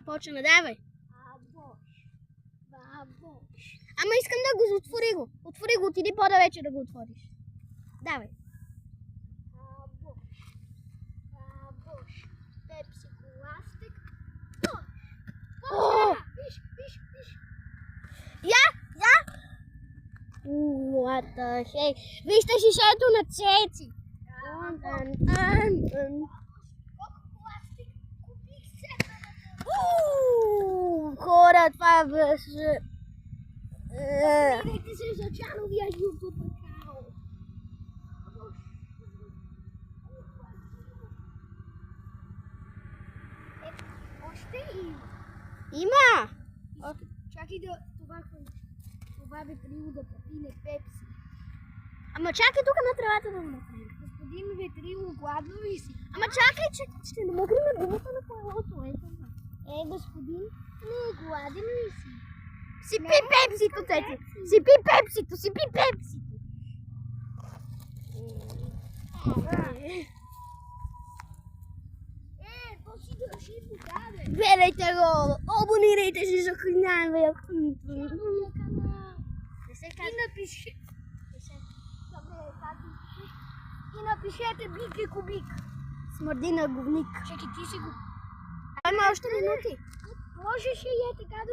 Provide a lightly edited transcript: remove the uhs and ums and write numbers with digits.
Почна, давай. Ама искам да го отвори го. Отвори го, отиди по-далече да го отвориш. Давай. Пепси коластик. Виж. Я! What the heck? Вижте шишето на Цеци. Хора, това беше... Видите се за чановия YouTube канал. Още има. Чакай да това ветрило да попине пепси. Ама чакай тук на тревата да го направим. Господин ветрило, гладно ли си? Ама чакай, че ще намогрим думата на колелото. Ето. Господин, не гладен ли си? Сипи пепсито, Цеци! Сипи пепсито! То си държи вода, бе! Гледайте го! Абонирайте се за канала! И напишете Бики Кубик. Смърди на говник. Чакай, ти си го... Има още минути. Можеше и така да